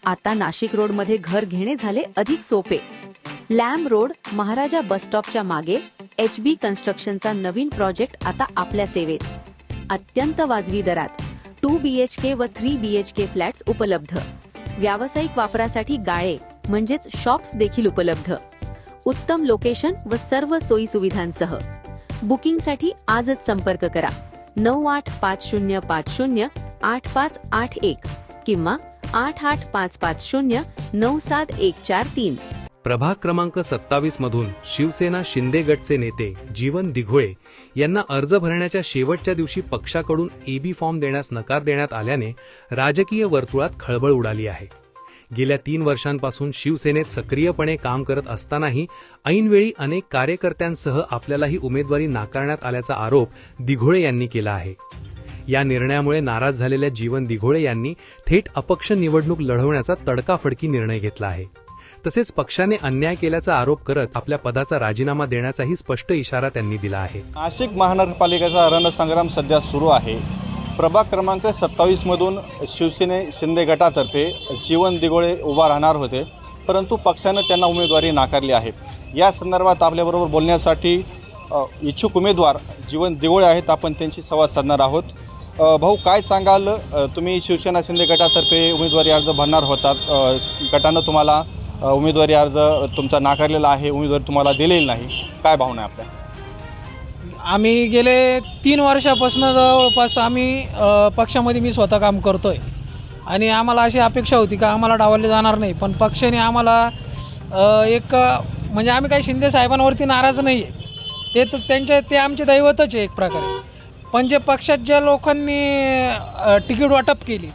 आता नाशिक रोडमध्ये घर घेणे झाले अधिक सोपे। लॅम्ब रोड महाराजा बस स्टॉपच्या मागे HB कन्स्ट्रक्शनचा नवीन प्रोजेक्ट आता आपल्या सेवेत। अत्यंत वाजवी दरात 2 BHK व 3 BHK फ्लॅट्स उपलब्ध। व्यावसायिक वापरासाठी गाळे म्हणजेच शॉप्स देखील उपलब्ध। उत्तम लोकेशन व सर्व सोयी सुविधांसह। बुकिंगसाठी आजच संपर्क करा 9850508581 किंवा 8855097143। प्रभाग क्रमांक 27 मधून शिवसेना शिंदे गटचे नेते जीवन दिघोळे यांना अर्ज भरण्याच्या शेवटच्या दिवशी पक्षाकडून AB फॉर्म देण्यास नकार देण्यात आल्याने राजकीय वर्तुळात खळबळ उडाली आहे। गेल्या 3 वर्षांपासून शिवसेनेत सक्रियपणे काम करत असतानाही ऐनवेळी अनेक कार्यकर्त्यांसह आपल्यालाही उमेदवारी नाकारण्यात आल्याचा आरोप दिघोळे यांनी केला आहे। या निर्णयामुळे नाराज झालेल्या जीवन दिघोळे यांनी थेट अपक्ष निवडणूक लढवण्याचा तडकाफडकी निर्णय घेतला आहे। तसेच पक्षाने अन्याय केल्याचा आरोप करत आपल्या पदाचा राजीनामा देण्याचाही स्पष्ट इशारा त्यांनी दिला आहे। नाशिक महानगरपालिकेचा रणसंग्राम सध्या सुरू आहे। प्रभाग क्रमांक 27 मधून शिवसेने शिंदे गटातर्फे जीवन दिघोळे उभा राहणार होते, परंतु पक्षाने त्यांना उमेदवारी नाकारली आहे। या संदर्भात आपल्याबरोबर बोलण्यासाठी इच्छुक उमेदवार जीवन दिघोळे आहेत। आपण त्यांची संवाद साधणार आहोत। भाऊ, काय सांगाल, तुम्ही शिवसेना शिंदे गटातर्फे उमेदवारी अर्ज भरणार होतात, गटानं तुम्हाला उमेदवारी अर्ज तुमचा नाकारलेला आहे, उमेदवारी तुम्हाला दिलेली नाही, काय भावना आहे आपल्या? आम्ही गेले 3 वर्षापासून जवळपास आम्ही पक्षामध्ये मी स्वतः काम करतोय आणि आम्हाला अशी अपेक्षा होती का आम्हाला डावलले जाणार नाही, पण पक्षाने आम्हाला एक म्हणजे आम्ही काही शिंदे साहेबांवरती नाराज नाही आहे, ते आमचे दैवतच आहे एक प्रकारे। पण जे पक्षात ज्या लोकांनी तिकीट वाटप केली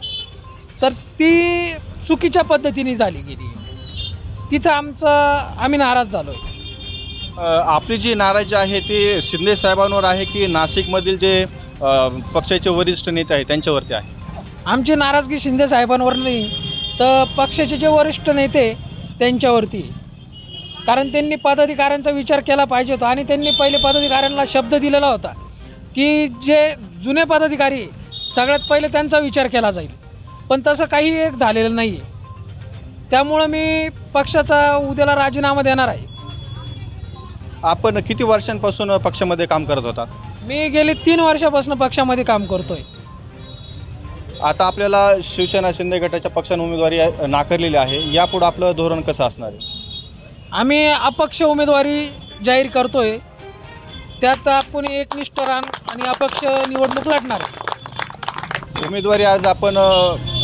तर ती चुकीच्या पद्धतीने झाली गेली, तिथं आम्ही नाराज झालो आहे। आपली जी नाराजी आहे ती शिंदे साहेबांवर आहे की नाशिकमधील जे पक्षाचे वरिष्ठ नेते आहेत त्यांच्यावरती आहे? आमची नाराजगी शिंदे साहेबांवर नाही तर पक्षाचे जे वरिष्ठ नेते त्यांच्यावरती, कारण त्यांनी पदाधिकाऱ्यांचा विचार केला पाहिजे होता आणि त्यांनी पहिले पदाधिकाऱ्यांना शब्द दिलेला होता की जे जुने पदाधिकारी सगळ्यात पहिले त्यांचा विचार केला जाईल, पण तसं काही एक झालेलं नाही आहे। त्यामुळं मी पक्षाचा उद्याला राजीनामा देणार आहे। आपण किती वर्षांपासून पक्षामध्ये काम करत होता? मी गेली 3 वर्षापासून पक्षामध्ये काम करतोय। आता आपल्याला शिवसेना शिंदे गटाच्या पक्षाने उमेदवारी नाकारलेली आहे, यापुढे आपलं धोरण कसं असणार आहे? आम्ही अपक्ष उमेदवारी जाहीर करतोय, त्यात आपण एकनिष्ठ राहण आणि अपक्ष निवडणूक लढणार आहे। उमेदवारी अर्ज आपण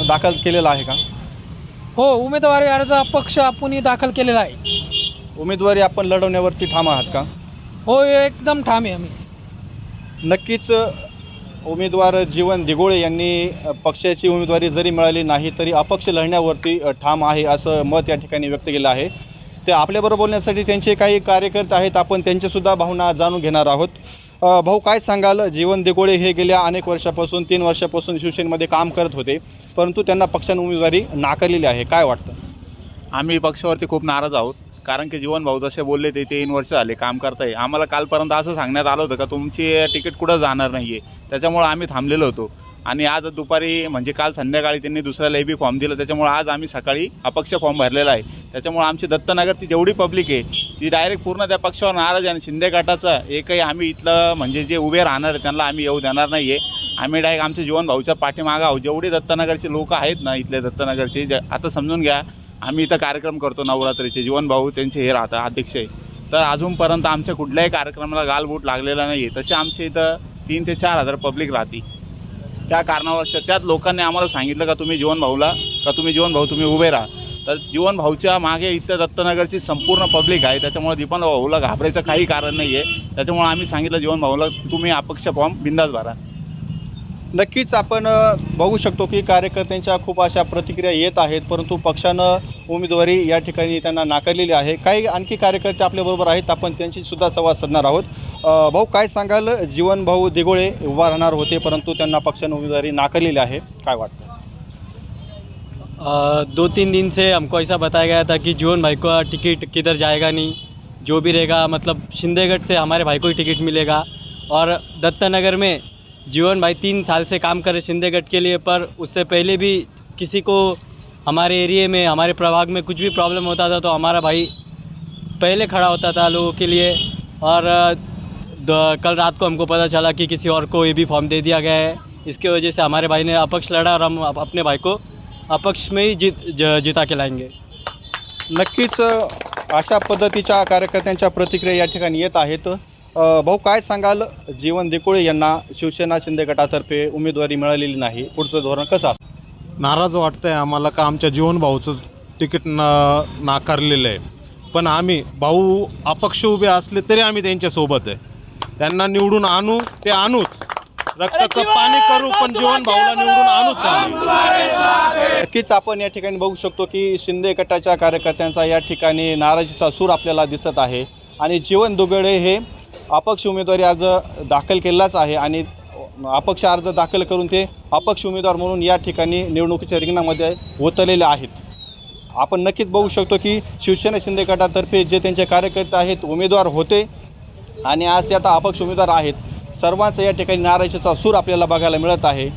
दाखल केलेला आहे का? हो, उमेदवारी अर्ज अपक्ष आपण दाखल केलेला आहे। उमेदवारी आपण लढवण्यावरती ठाम आहात का? हो, एकदम ठाम आहे आम्ही। नक्कीच उमेदवार जीवन दिघोळे यांनी पक्षाची उमेदवारी जरी मिळाली नाही तरी अपक्ष लढण्यावरती ठाम आहे असं मत या ठिकाणी व्यक्त केलं आहे। ते आपल्याबरोबर बोलण्यासाठी त्यांचे काही कार्यकर्ते आहेत, आपण त्यांच्यासुद्धा भावना जाणून घेणार आहोत। भाऊ, काय सांगाल, जीवन दिघोळे हे गेल्या अनेक वर्षापासून 3 वर्षापासून शिवसेनेमध्ये काम करत होते, परंतु त्यांना पक्षाने उमेदवारी नाकारलेली आहे, काय वाटतं? आम्ही पक्षावरती खूप नाराज आहोत, कारण की जीवन भाऊ जसे बोलले ते 3 वर्ष झाले काम करताय। आम्हाला कालपर्यंत असं सांगण्यात आलं होतं का तुमची तिकीट कुठं जाणार नाही आहे, त्याच्यामुळे आम्ही थांबलेलो होतो आणि आज दुपारी म्हणजे काल संध्याकाळी त्यांनी दुसऱ्याला AB फॉर्म दिलं, त्याच्यामुळे आज आम्ही सकाळी अपक्ष फॉर्म भरलेला आहे। त्याच्यामुळे आमची दत्तनगरची जेवढी पब्लिक आहे ती डायरेक्ट पूर्ण त्या पक्षावर नाराज आहे आणि शिंदे गटाचा एकही आम्ही इथलं म्हणजे जे उभे राहणार आहे त्यांना आम्ही येऊ देणार नाही आहे। आम्ही डायरेक्ट आमच्या जीवन भाऊच्या पाठीमागं आहोत। जेवढे दत्तनगरचे लोक आहेत ना, इथले दत्तनगरचे, आता समजून घ्या आम्ही इथं कार्यक्रम करतो नवरात्रीचे, जीवन भाऊ त्यांचे हे राहतात अध्यक्ष आहे, तर अजूनपर्यंत आमच्या कुठल्याही कार्यक्रमाला गालबोट लागलेला नाही आहे। तसे आमच्या इथं 3 ते 4 हजार पब्लिक राहते। त्या कारणावर त्यात लोकांनी आम्हाला सांगितलं का तुम्ही जीवन भाऊ तुम्ही उभे राहा, तर जीवन भाऊच्या मागे इथं दत्तनगरची संपूर्ण पब्लिक आहे, त्याच्यामुळे दीपन भाऊला घाबरायचं काही कारण नाही आहे। त्याच्यामुळे आम्ही सांगितलं जीवन भाऊला तुम्ही अपक्ष फॉर्म बिंदास भरा। नक्कीच आपण बघू शकतो की कार्यकर्त्यांच्या खूप अशा प्रतिक्रिया येत आहेत, परंतु पक्षानं उमेदवारी या ठिकाणी त्यांना नाकारलेली आहे। काही आणखी कार्यकर्ते आपल्याबरोबर आहेत, आपण त्यांच्याशीसुद्धा संवाद साधणार आहोत। भाऊ, काय सांगाल, जीवन भाऊ दिघोळे उभा राहणार होते परंतु त्यांना पक्षानं उमेदवारी नाकारलेली आहे, काय वाटतं? 2-3 दिन से हमको ऐसा बताया गया था कि जीवन भाई का टिकट किधर जाएगा नहीं, जो भी रहेगा मतलब शिंदेगढ़ से हमारे भाई को ही टिकट मिलेगा। और दत्तनगर में जीवन भाई 3 साल से काम कर रहे शिंदेगढ़ के लिए, पर उससे पहले भी किसी को हमारे एरिए में, हमारे प्रभाग में कुछ भी प्रॉब्लम होता था तो हमारा भाई पहले खड़ा होता था लोगों के लिए। और कल रात को हमको पता चला कि किसी और को एबी फॉर्म दे दिया गया है। इसकी वजह से हमारे भाई ने अपक्ष लड़ा और हम अपने भाई को अपक्ष में ही जिता के लाएंगे। नक्कीच अशा पद्धतीच्या कार्यकर्त्यांच्या प्रतिक्रिया या ठिकाणी येत आहेत। भाऊ, काय सांगाल, जीवन दिकोळे यांना शिवसेना शिंदे गटातर्फे उमेदवारी मिळालेली नाही, पुढचं धोरण कसं असतं? नाराज वाटतंय आम्हाला का आमच्या जीवन भाऊचं तिकीट नाकारलेलं आहे, पण आम्ही भाऊ अपक्ष उभे असले तरी आम्ही त्यांच्यासोबत आहे। त्यांना निवडून आणू ते आणूच, रक्ताचं पाणी करू, पण जीवन भाऊला निवडून आणूच आम्ही। नक्कीच आपण या ठिकाणी बघू शकतो की शिंदे गटाच्या कार्यकर्त्यांचा या ठिकाणी नाराजीचा सूर आपल्याला दिसत आहे आणि जीवन दिघोळे हे अपक्ष उमेदवारी अर्ज दाखल केलाच आहे आणि अपक्ष अर्ज दाखल करून ते अपक्ष उमेदवार म्हणून या ठिकाणी निवडणुकीच्या रिंगणामध्ये उतरलेले आहेत। आपण नक्कीच बघू शकतो की शिवसेना शिंदे गटातर्फे जे त्यांचे कार्यकर्ते आहेत, उमेदवार होते आणि आज ते आता अपक्ष उमेदवार आहेत, सर्वांचा या ठिकाणी नाराजीचा सूर आपल्याला बघायला मिळत आहे।